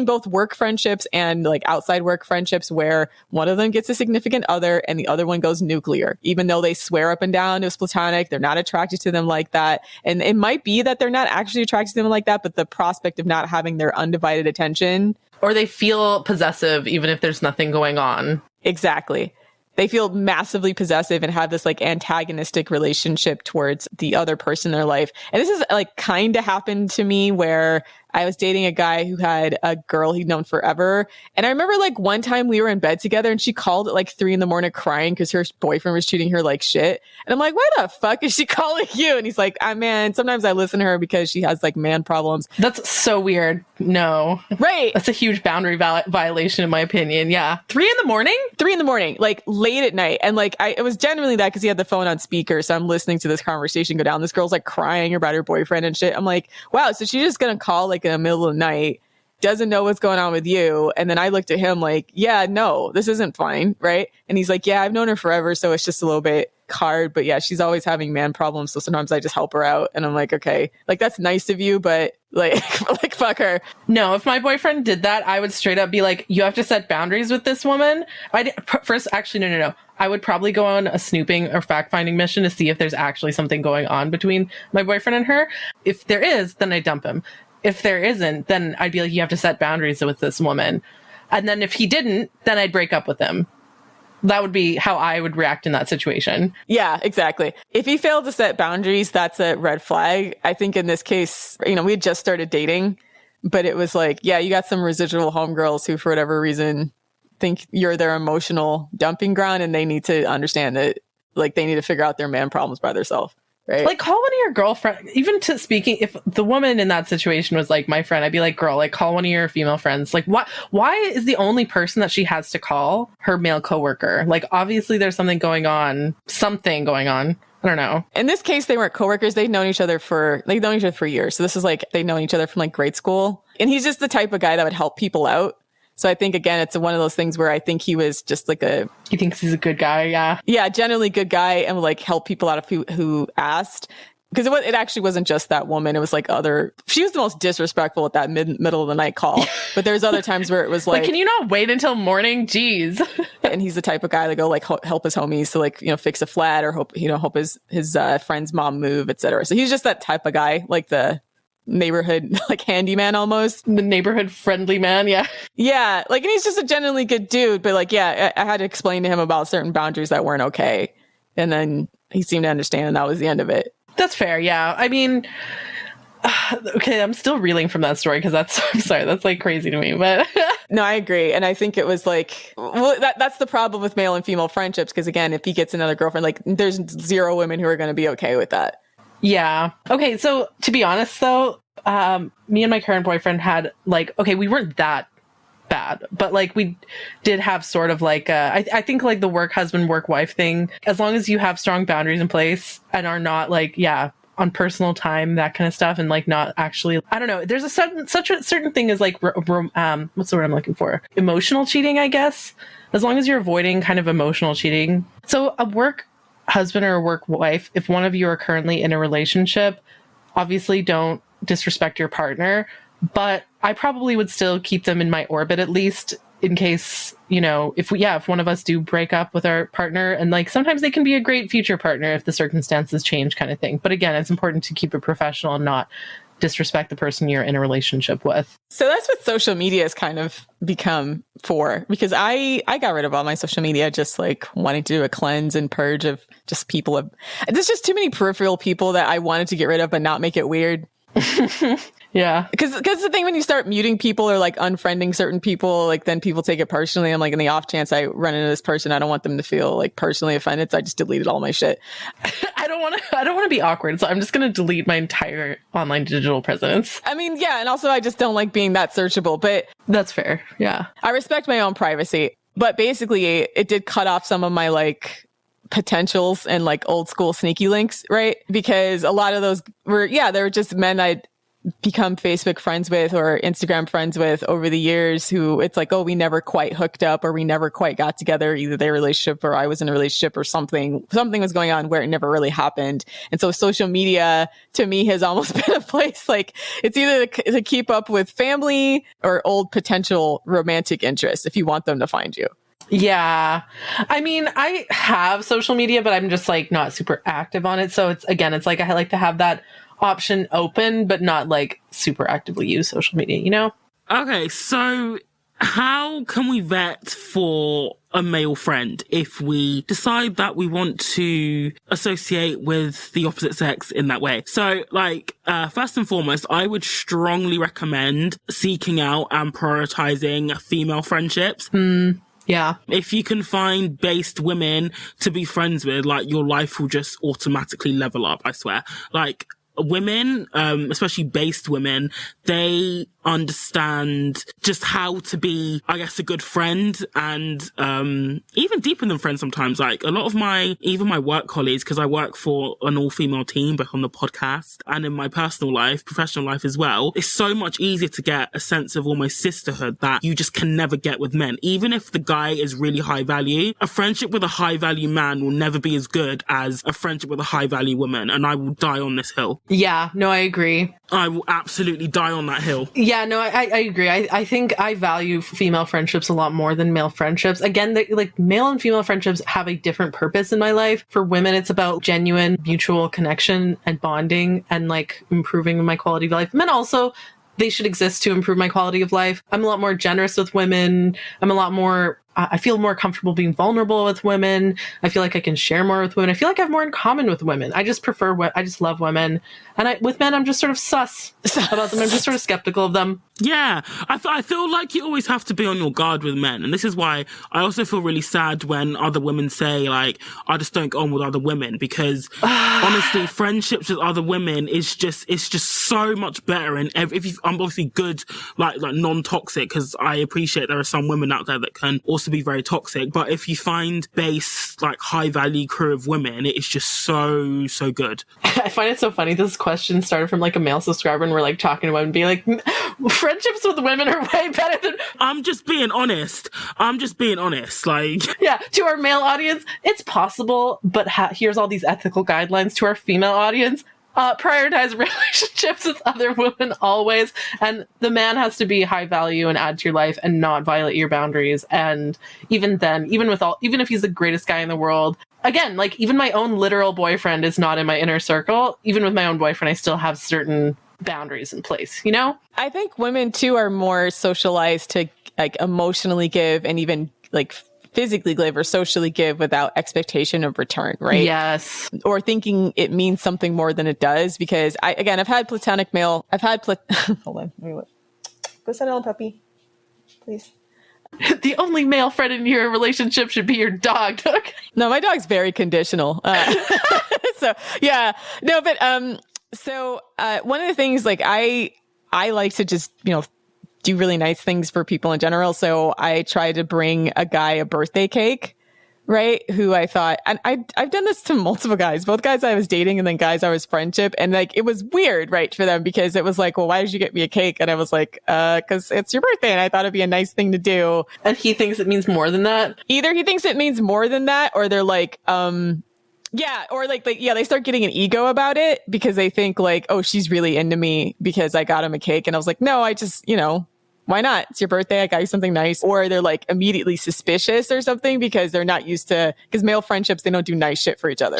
both work friendships and like outside work friendships where one of them gets a significant other and the other one goes nuclear, even though they swear up and down it was platonic, they're not attracted to them like that. And it might be that they're not actually attracted to them like that, but the prospect of not having their undivided attention. Or they feel possessive even if there's nothing going on. Exactly. They feel massively possessive and have this like antagonistic relationship towards the other person in their life. And this is like kind of happened to me where I was dating a guy who had a girl he'd known forever. And I remember like one time we were in bed together and she called at like 3 a.m. crying because her boyfriend was treating her like shit. And I'm like, why the fuck is she calling you? And he's like, man, sometimes I listen to her because she has like man problems. That's so weird. No. Right. That's a huge boundary violation in my opinion. Yeah. 3 a.m? 3 a.m, like late at night. And like, it was generally that because he had the phone on speaker. So I'm listening to this conversation go down. This girl's like crying about her boyfriend and shit. I'm like, wow. So she's just going to call like in the middle of the night doesn't know what's going on with you. And then I looked at him like, yeah, no, this isn't fine. Right. And he's like, yeah, I've known her forever. So it's just a little bit hard. But yeah, she's always having man problems. So sometimes I just help her out. And I'm like, okay, like, that's nice of you, but like, like, fuck her. No, if my boyfriend did that, I would straight up be like, you have to set boundaries with this woman. First, actually, no. I would probably go on a snooping or fact-finding mission to see if there's actually something going on between my boyfriend and her. If there is, then I dump him. If there isn't, then I'd be like, you have to set boundaries with this woman. And then if he didn't, then I'd break up with him. That would be how I would react in that situation. Yeah, exactly. If he failed to set boundaries, that's a red flag. I think in this case, we had just started dating, but it was like, yeah, you got some residual homegirls who, for whatever reason, think you're their emotional dumping ground, and they need to understand that, like, they need to figure out their man problems by themselves. Right. Like, call one of your girlfriends, even to speaking, if the woman in that situation was like my friend, I'd be like, girl, like, call one of your female friends. Like, why is the only person that she has to call her male coworker? Like, obviously there's something going on. I don't know. In this case, they weren't coworkers. They'd known each other for years. So this is like, they'd known each other from like grade school. And he's just the type of guy that would help people out. So I think, again, it's one of those things where I think he was just like he thinks he's a good guy. Yeah. Yeah. Generally good guy, and would like help people out who asked. Because it actually wasn't just that woman. It was like she was the most disrespectful at that middle of the night call. But there's other times where it was like, can you not wait until morning? Jeez. And he's the type of guy to go like help his homies to like, fix a flat, or hope his friend's mom move, etc. So he's just that type of guy, like the neighborhood like handyman almost. The neighborhood friendly man. Yeah. Yeah. Like, and he's just a genuinely good dude. But like, yeah, I had to explain to him about certain boundaries that weren't okay. And then he seemed to understand, and that was the end of it. That's fair. Yeah. I mean, okay, I'm still reeling from that story because I'm sorry, that's like crazy to me, but no, I agree. And I think it was like, well, that's the problem with male and female friendships. Because again, if he gets another girlfriend, like, there's zero women who are going to be okay with that. Yeah. Okay. So to be honest though, me and my current boyfriend had like, okay, we weren't that bad, but like we did have sort of like I think like the work husband, work wife thing, as long as you have strong boundaries in place and are not like, on personal time, that kind of stuff, and like not actually, I don't know, there's a certain thing as like what's the word I'm looking for, emotional cheating, I guess, as long as you're avoiding kind of emotional cheating. So a work husband or a work wife, if one of you are currently in a relationship, obviously don't disrespect your partner, but I probably would still keep them in my orbit, at least in case, if one of us do break up with our partner, and like sometimes they can be a great future partner if the circumstances change, kind of thing. But again, it's important to keep it professional and not disrespect the person you're in a relationship with. So that's what social media has kind of become for, because I got rid of all my social media, just like wanting to do a cleanse and purge of just people. There's just too many peripheral people that I wanted to get rid of, but not make it weird. Yeah. Because the thing, when you start muting people or like unfriending certain people, like then people take it personally. I'm like, in the off chance I run into this person, I don't want them to feel like personally offended. So I just deleted all my shit. I don't want to be awkward. So I'm just going to delete my entire online digital presence. I mean, yeah. And also I just don't like being that searchable, but that's fair. Yeah. I respect my own privacy, but basically it did cut off some of my like potentials and like old school sneaky links, right? Because a lot of those they were just men I'd become Facebook friends with or Instagram friends with over the years, who it's like, oh, we never quite hooked up, or we never quite got together, either their relationship or I was in a relationship, or something was going on where it never really happened. And so social media to me has almost been a place like, it's either to keep up with family or old potential romantic interests if you want them to find you. Yeah. I mean, I have social media, but I'm just like not super active on it. So it's like I like to have that option open, but not like super actively use social media, Okay, so how can we vet for a male friend if we decide that we want to associate with the opposite sex in that way? So like, first and foremost, I would strongly recommend seeking out and prioritizing female friendships. Yeah. If you can find based women to be friends with, like, your life will just automatically level up, I swear. Like, women, especially based women, they understand just how to be, I guess, a good friend, and even deeper than friends sometimes. Like a lot of even my work colleagues, because I work for an all-female team, both on the podcast and in my personal life, professional life as well, it's so much easier to get a sense of almost sisterhood that you just can never get with men. Even if the guy is really high value, a friendship with a high value man will never be as good as a friendship with a high value woman, and I will die on this hill. Yeah, no, I agree. I will absolutely die on that hill. Yeah, no, I agree. I think I value female friendships a lot more than male friendships. Again, like male and female friendships have a different purpose in my life. For women, it's about genuine mutual connection and bonding and like improving my quality of life. Men also, they should exist to improve my quality of life. I'm a lot more generous with women. I feel more comfortable being vulnerable with women. I feel like I can share more with women. I feel like I have more in common with women. I just love women. And with men, I'm just sort of sus about them. I'm just sort of skeptical of them. Yeah, I feel like you always have to be on your guard with men. And this is why I also feel really sad when other women say, like, I just don't get on with other women. Because honestly, friendships with other women it's just so much better. And I'm obviously good, like non-toxic, because I appreciate there are some women out there that can also be very toxic. But if you find base, like high value crew of women, it is just so, so good. I find it so funny. This question started from like a male subscriber, and we're like talking to women, being like, friendships with women are way better than... I'm just being honest. Like, yeah, to our male audience, it's possible, but here's all these ethical guidelines to our female audience. Prioritize relationships with other women always, and the man has to be high value and add to your life and not violate your boundaries. And even then, even if he's the greatest guy in the world, again, like even my own literal boyfriend is not in my inner circle. Even with my own boyfriend, I still have certain boundaries in place, you know? I think women too are more socialized to like emotionally give and even like physically give or socially give without expectation of return, right? Yes. Or thinking it means something more than it does. Because I've had platonic male, hold on, go sit down, puppy, please. The only male friend in your relationship should be your dog. Okay. No, my dog's very conditional. So yeah, no, but so one of the things, like I like to just, do really nice things for people in general. So I tried to bring a guy a birthday cake, right? Who I thought, and I've done this to multiple guys, both guys I was dating and then guys I was friendship. And like, it was weird, right? For them, because it was like, well, why did you get me a cake? And I was like, cause it's your birthday. And I thought it'd be a nice thing to do. And he thinks it means more than that. Either he thinks it means more than that, or they're like, yeah, or they start getting an ego about it because they think like, oh, she's really into me because I got him a cake. And I was like, no, I just, why not? It's your birthday. I got you something nice. Or they're like immediately suspicious or something because they're not used to, because male friendships, they don't do nice shit for each other.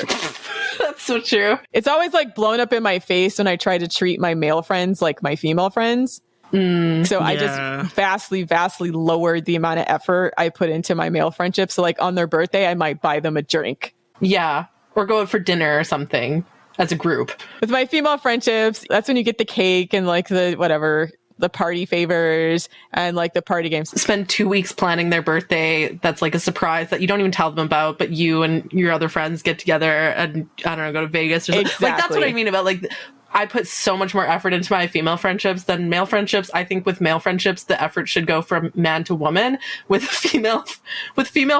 That's so true. It's always like blown up in my face when I try to treat my male friends like my female friends. So yeah. I just vastly lowered the amount of effort I put into my male friendships. So like on their birthday, I might buy them a drink. Yeah. Or go out for dinner or something as a group. With my female friendships, that's when you get the cake and like the party favors and like the party games. Spend 2 weeks planning their birthday. That's like a surprise that you don't even tell them about, but you and your other friends get together and, I don't know, go to Vegas or something. Exactly. Like, that's what I mean about like, I put so much more effort into my female friendships than male friendships. I think with male friendships, the effort should go from man to woman. With female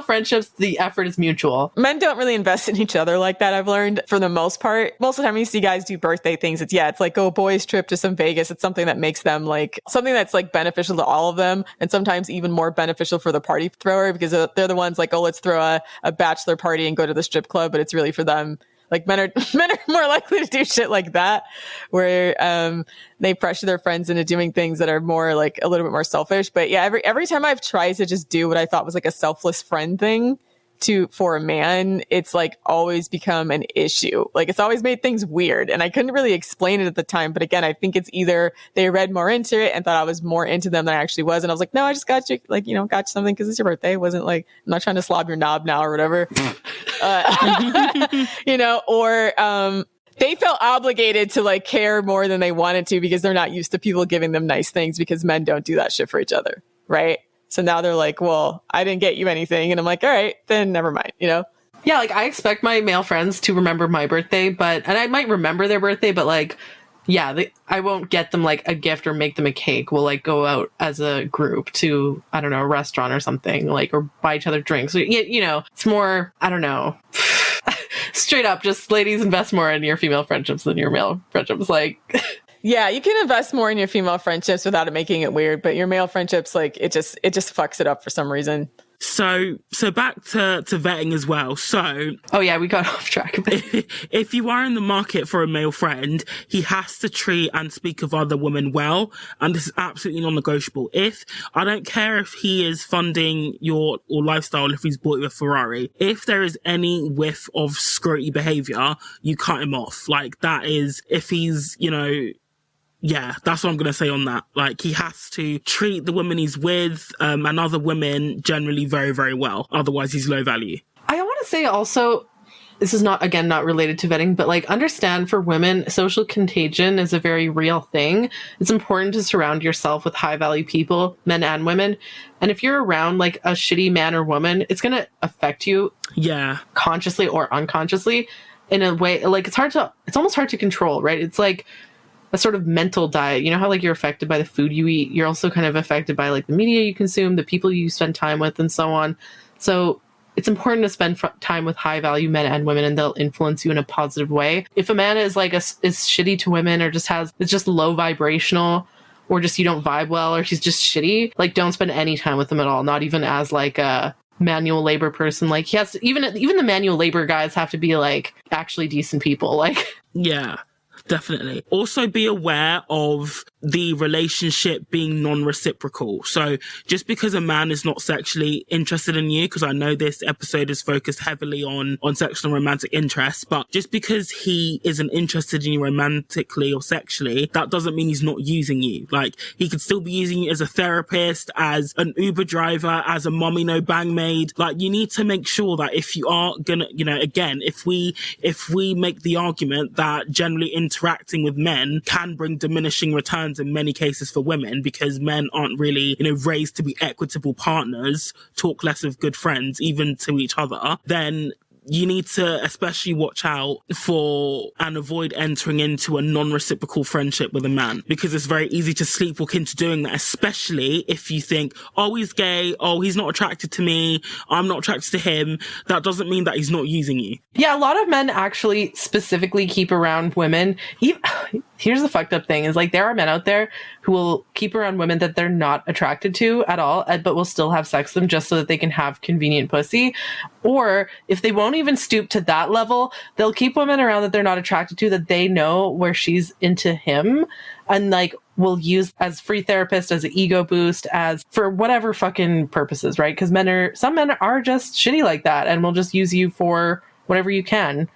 friendships, the effort is mutual. Men don't really invest in each other like that, I've learned, for the most part. Most of the time you see guys do birthday things, it's like, oh, boys trip to some Vegas. It's something that makes them like something that's like beneficial to all of them, and sometimes even more beneficial for the party thrower, because they're the ones like, oh, let's throw a bachelor party and go to the strip club, but it's really for them. Like men are more likely to do shit like that, where they pressure their friends into doing things that are more like a little bit more selfish. But yeah, every time I've tried to just do what I thought was like a selfless friend thing for a man, it's like always become an issue. Like it's always made things weird, and I couldn't really explain it at the time. But again, I think it's either they read more into it and thought I was more into them than I actually was, and I was like, no, I just got you, like, got you something because it's your birthday. It wasn't like, I'm not trying to slob your knob now or whatever. Or they felt obligated to like care more than they wanted to because they're not used to people giving them nice things, because men don't do that shit for each other, right? So now they're like, well, I didn't get you anything. And I'm like, all right, then never mind, Yeah, like I expect my male friends to remember my birthday, and I might remember their birthday, but like Yeah, I won't get them like a gift or make them a cake. We'll like go out as a group to, I don't know, a restaurant or something, like, or buy each other drinks. You know, it's more, I don't know. Straight up, just ladies, invest more in your female friendships than your male friendships. Like, yeah, you can invest more in your female friendships without it making it weird, but your male friendships, like, it just fucks it up for some reason. So back to vetting as well. So, oh yeah, we got off track a bit. If you are in the market for a male friend, he has to treat and speak of other women well, and this is absolutely non-negotiable. I don't care if he is funding your lifestyle, if he's bought you a Ferrari, if there is any whiff of scroty behavior, you cut him off. Like, that is, if he's, you know, yeah, that's what I'm going to say on that. Like, he has to treat the women he's with, and other women generally very, very well. Otherwise, he's low value. I want to say also, this is not related to vetting, but like, understand for women, social contagion is a very real thing. It's important to surround yourself with high value people, men and women. And if you're around like a shitty man or woman, it's going to affect you. Yeah. Consciously or unconsciously in a way, like, it's almost hard to control, right? It's like a sort of mental diet. You know how like you're affected by the food you eat? You're also kind of affected by like the media you consume, the people you spend time with, and so on. So it's important to spend time with high value men and women, and they'll influence you in a positive way. If a man is like is shitty to women, or it's just low vibrational, or just you don't vibe well, or he's just shitty, like, don't spend any time with him at all. Not even as like a manual labor person. Like, he has to, even the manual labor guys have to be like actually decent people. Like, yeah. Definitely. Also be aware of the relationship being non-reciprocal. So just because a man is not sexually interested in you, because I know this episode is focused heavily on sexual and romantic interests, but just because he isn't interested in you romantically or sexually, that doesn't mean he's not using you. Like, he could still be using you as a therapist, as an Uber driver, as a mommy no bang maid. Like, you need to make sure that if you are gonna, you know, again, if we make the argument that generally interacting with men can bring diminishing returns in many cases for women, because men aren't really, you know, raised to be equitable partners, talk less of good friends, even to each other, then you need to especially watch out for and avoid entering into a non-reciprocal friendship with a man, because it's very easy to sleepwalk into doing that, especially if you think, oh, he's gay, oh, he's not attracted to me, I'm not attracted to him. That doesn't mean that he's not using you. Yeah, a lot of men actually specifically keep around women. Here's the fucked up thing, is like, there are men out there who will keep around women that they're not attracted to at all, but will still have sex with them just so that they can have convenient pussy. Or if they won't even stoop to that level, they'll keep women around that they're not attracted to, that they know where she's into him, and like will use as free therapist, as an ego boost, as for whatever fucking purposes, right? Because some men are just shitty like that and will just use you for whatever you can.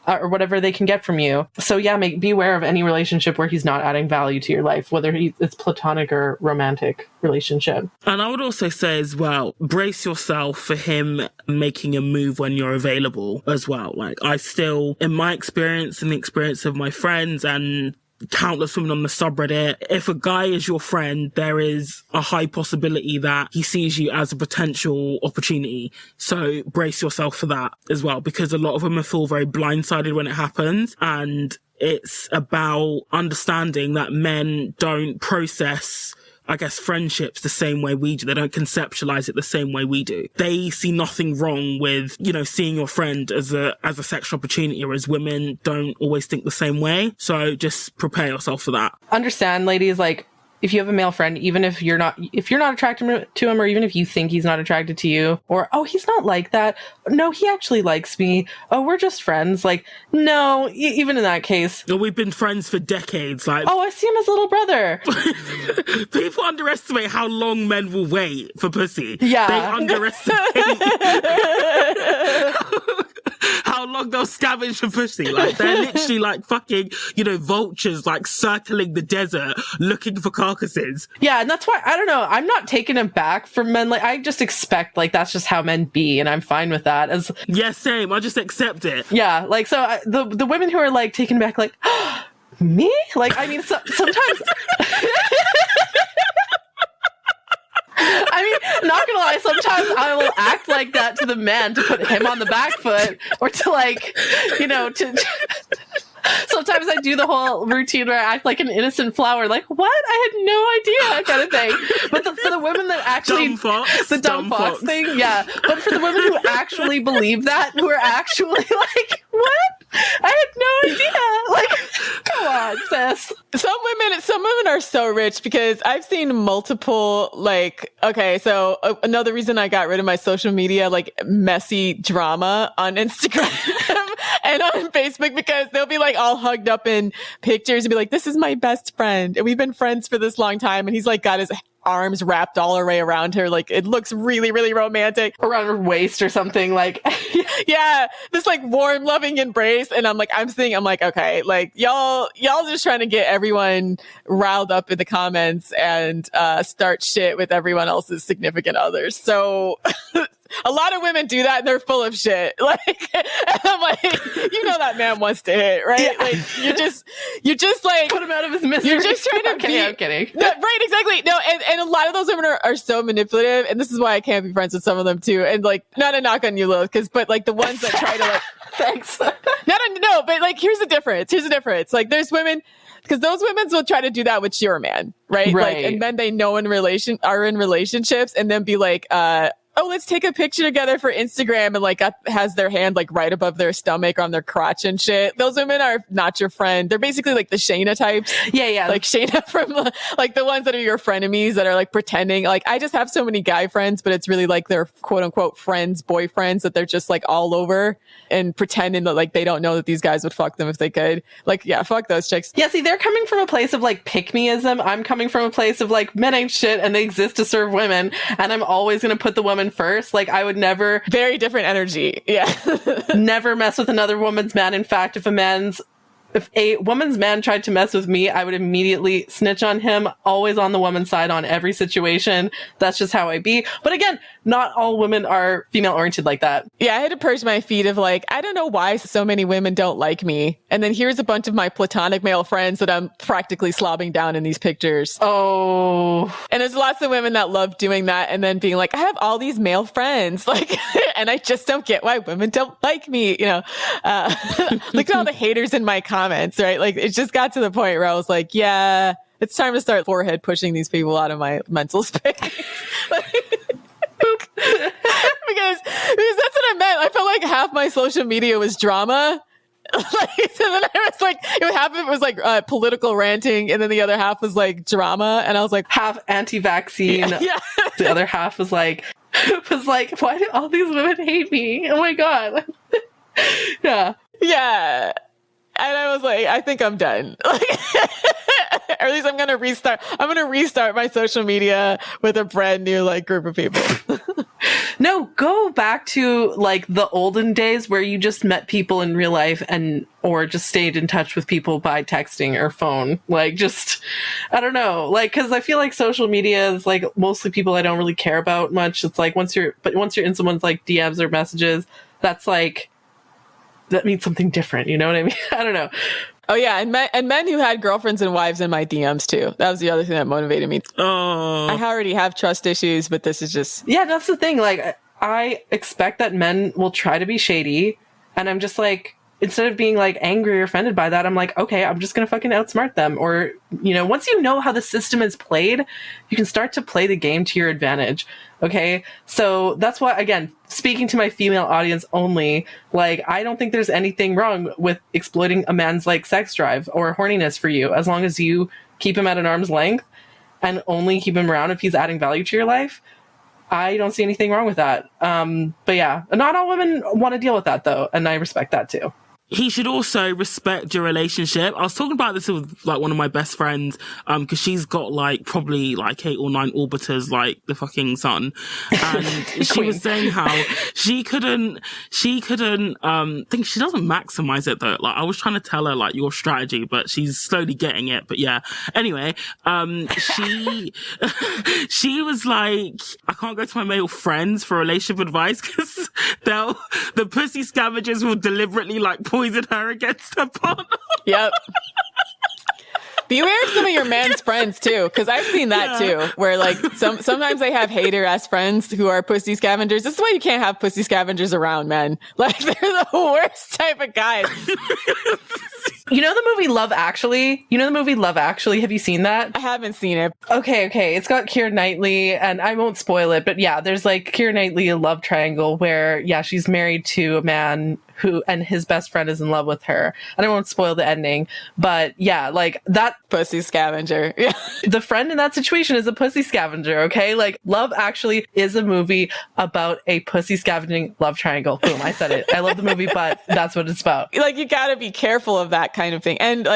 Or whatever they can get from you. So yeah, be aware of any relationship where he's not adding value to your life, whether it's platonic or romantic relationship. And I would also say as well, brace yourself for him making a move when you're available as well. Like, I still, in my experience and the experience of my friends and countless women on the subreddit, if a guy is your friend, there is a high possibility that he sees you as a potential opportunity. So brace yourself for that as well, because a lot of women feel very blindsided when it happens. And it's about understanding that men don't process, I guess, friendships the same way we do. They don't conceptualize it the same way we do. They see nothing wrong with, you know, seeing your friend as a sexual opportunity, whereas women don't always think the same way. So just prepare yourself for that. Understand, ladies, like, if you have a male friend, even if you're not attracted to him, or even if you think he's not attracted to you, or, oh, he's not like that, no, he actually likes me, oh, we're just friends, like, no, even in that case. Well, we've been friends for decades, like, oh, I see him as little brother. People underestimate how long men will wait for pussy. Yeah. They underestimate how long they'll scavenge for pussy. Like, they're literally like fucking, you know, vultures, like circling the desert looking for carcasses. Yeah, and that's why, I don't know, I'm not taken aback from men. Like, I just expect, like, that's just how men be, and I'm fine with that. Yeah, same. I just accept it. Yeah, like, so the women who are like taken aback, like, oh, me? Like, I mean, sometimes. I mean, not gonna lie, sometimes I will act like that to the man to put him on the back foot, or to, like, you know, to Sometimes I do the whole routine where I act like an innocent flower, like, what? I had no idea, kind of thing. But for the women that actually... The dumb fox thing, yeah. But for the women who actually believe that, who are actually like, what? I had no idea. Like, come on, sis. Some women are so rich because I've seen multiple, like, okay, so another reason I got rid of my social media, like, messy drama on Instagram and on Facebook, because they'll be like all hugged up in pictures and be like, this is my best friend and we've been friends for this long time, and he's like got his arms wrapped all the way around her, like it looks really, really romantic, around her waist or something, like yeah, this like warm, loving embrace. And I'm like, okay, like y'all just trying to get everyone riled up in the comments and start shit with everyone else's significant others. So a lot of women do that and they're full of shit. Like, and I'm like, you know that man wants to hit, right? Yeah. Like you're just like put him out of his misery. You're just trying to be. I'm kidding. No, right, exactly. No, and a lot of those women are so manipulative, and this is why I can't be friends with some of them too. And like, not a knock on you, Lilith, but like the ones that try to like, thanks. No, but like, here's the difference. Like, there's women. Because those women will try to do that with your man, right? Like, and then they know are in relationships, and then be like, oh, let's take a picture together for Instagram, and like has their hand like right above their stomach or on their crotch and shit. Those women are not your friend. They're basically like the Shayna types. Yeah. Like Shayna from like the ones that are your frenemies that are like pretending. Like, I just have so many guy friends, but it's really like their quote unquote friends, boyfriends, that they're just like all over and pretending that like they don't know that these guys would fuck them if they could. Like, yeah, fuck those chicks. Yeah, see, they're coming from a place of like pick-meism. I'm coming from a place of like, men ain't shit and they exist to serve women, and I'm always going to put the woman first. Like, I would never... Very different energy. Yeah. Never mess with another woman's man. In fact, if a woman's man tried to mess with me, I would immediately snitch on him, always on the woman's side on every situation. That's just how I be. But again, not all women are female oriented like that. Yeah, I had to purge my feed of like, I don't know why so many women don't like me. And then here's a bunch of my platonic male friends that I'm practically slobbing down in these pictures. Oh. And there's lots of women that love doing that and then being like, I have all these male friends. Like, and I just don't get why women don't like me. You know, look at all the haters in my comments, right? Like, it just got to the point where I was like, yeah, it's time to start forehead pushing these people out of my mental space. because that's what I meant. I felt like half my social media was drama. Like, so then I was like, half of it was like political ranting, and then the other half was like drama. And I was like, half anti-vaccine. Yeah. The other half was like, why do all these women hate me? Oh my God. Yeah. Yeah. And I was like, I think I'm done. Or at least I'm going to restart my social media with a brand new like group of people. No, go back to like the olden days where you just met people in real life or just stayed in touch with people by texting or phone. Like, just, I don't know. Like, cause I feel like social media is like mostly people I don't really care about much. It's like once you're in someone's like DMs or messages, that's like, that means something different. You know what I mean? I don't know. Oh yeah, and men who had girlfriends and wives in my DMs too. That was the other thing that motivated me. Oh, I already have trust issues, but this is just... Yeah, that's the thing. Like, I expect that men will try to be shady, and I'm just like, instead of being like angry or offended by that, I'm like, okay, I'm just gonna fucking outsmart them. Or, you know, once you know how the system is played, you can start to play the game to your advantage. Okay, so that's why, again, speaking to my female audience only, like, I don't think there's anything wrong with exploiting a man's like sex drive or horniness for you, as long as you keep him at an arm's length and only keep him around if he's adding value to your life. I don't see anything wrong with that. But yeah, not all women want to deal with that though, and I respect that too. He should also respect your relationship. I was talking about this with like one of my best friends, cause she's got like probably like 8 or 9 orbiters like the fucking sun. And she was saying how she couldn't, think she doesn't maximize it though. Like, I was trying to tell her like your strategy, but she's slowly getting it. But yeah. Anyway, she was like, I can't go to my male friends for relationship advice cause the pussy scavengers will deliberately like poison her against her partner. Yep. Beware of some of your man's friends too, because I've seen that too, where like sometimes they have hater ass friends who are pussy scavengers. This is why you can't have pussy scavengers around men. Like, they're the worst type of guys. You know the movie Love Actually? Have you seen that? I haven't seen it. Okay. It's got Keira Knightley, and I won't spoil it, but yeah, there's like Keira Knightley, a love triangle where, yeah, she's married to a man and his best friend is in love with her. And I won't spoil the ending, but yeah, like that pussy scavenger. Yeah. The friend in that situation is a pussy scavenger, okay? Like Love Actually is a movie about a pussy scavenging love triangle. Boom, I said it. I love the movie, but that's what it's about. Like, you gotta be careful of that kind of thing. And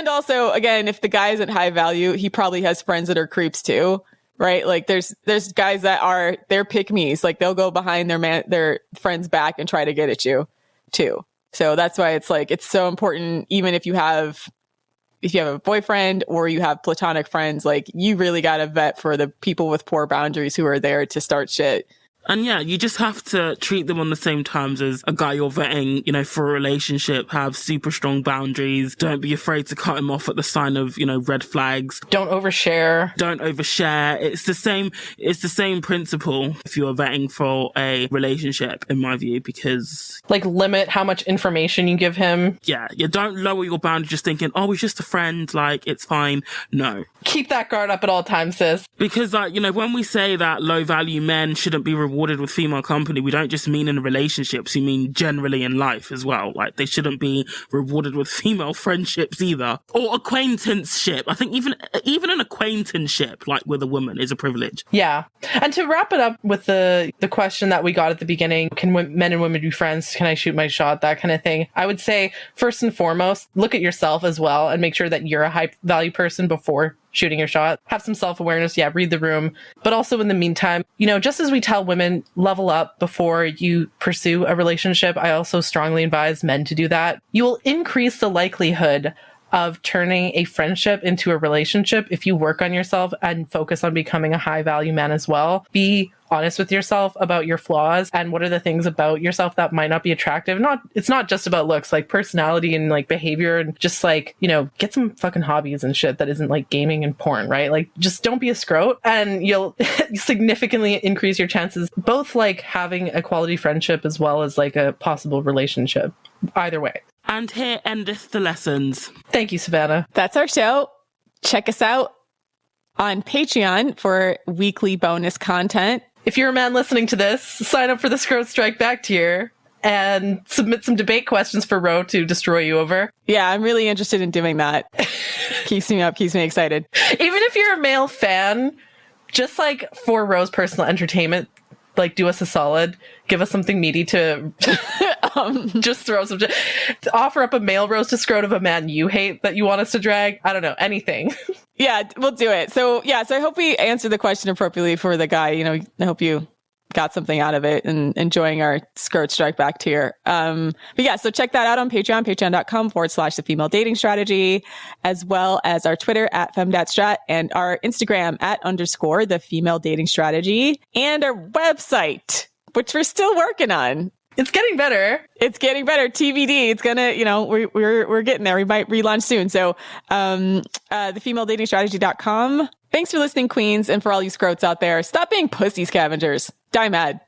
also, again, if the guy isn't high value, he probably has friends that are creeps too. Right? Like there's guys that they're pick-me's. Like they'll go behind their friend's back and try to get at you too. So that's why it's so important, even if you have a boyfriend or you have platonic friends, like you really got to vet for the people with poor boundaries who are there to start shit. And yeah, you just have to treat them on the same terms as a guy you're vetting, for a relationship. Have super strong boundaries. Don't be afraid to cut him off at the sign of, red flags. Don't overshare. It's the same principle if you're vetting for a relationship, in my view, because like limit how much information you give him. Yeah, you don't lower your boundary just thinking, oh, he's just a friend, like it's fine. No. Keep that guard up at all times, sis. Because when we say that low value men shouldn't be rewarded with female company, we don't just mean in relationships, we mean generally in life as well. Like they shouldn't be rewarded with female friendships either, or acquaintanceship. I think even an acquaintanceship like with a woman is a privilege. Yeah. And to wrap it up with the question that we got at the beginning, can men and women be friends? Can I shoot my shot? That kind of thing. I would say first and foremost, look at yourself as well and make sure that you're a high value person before shooting your shot. Have some self-awareness. Yeah, read the room. But also in the meantime, just as we tell women, level up before you pursue a relationship, I also strongly advise men to do that. You will increase the likelihood of turning a friendship into a relationship if you work on yourself and focus on becoming a high value man as well. Be honest with yourself about your flaws and what are the things about yourself that might not be attractive. It's not just about looks, like personality and like behavior, and just like, get some fucking hobbies and shit that isn't like gaming and porn, right? Like just don't be a scrote and you'll significantly increase your chances, both like having a quality friendship as well as like a possible relationship. Either way. And here endeth the lessons. Thank you, Savannah. That's our show. Check us out on Patreon for weekly bonus content. If you're a man listening to this, sign up for the Scrote Strike Back tier and submit some debate questions for Ro to destroy you over. Yeah, I'm really interested in doing that. Keeps me up, keeps me excited. Even if you're a male fan, just like for Ro's personal entertainment, like do us a solid, give us something meaty to just throw some, offer up a male roast to scrote of a man you hate that you want us to drag. I don't know, anything. Yeah, we'll do it. So I hope we answered the question appropriately for the guy. I hope you got something out of it and enjoying our Scrote Strike Back tier. But yeah, so check that out on Patreon, patreon.com/the female dating strategy, as well as our Twitter @femdatstrat and our Instagram @_the female dating strategy, and our website, which we're still working on. It's getting better. TBD. It's gonna, we're getting there. We might relaunch soon. So, thefemaledatingstrategy.com. Thanks for listening, queens. And for all you scrotes out there, stop being pussy scavengers. Die mad.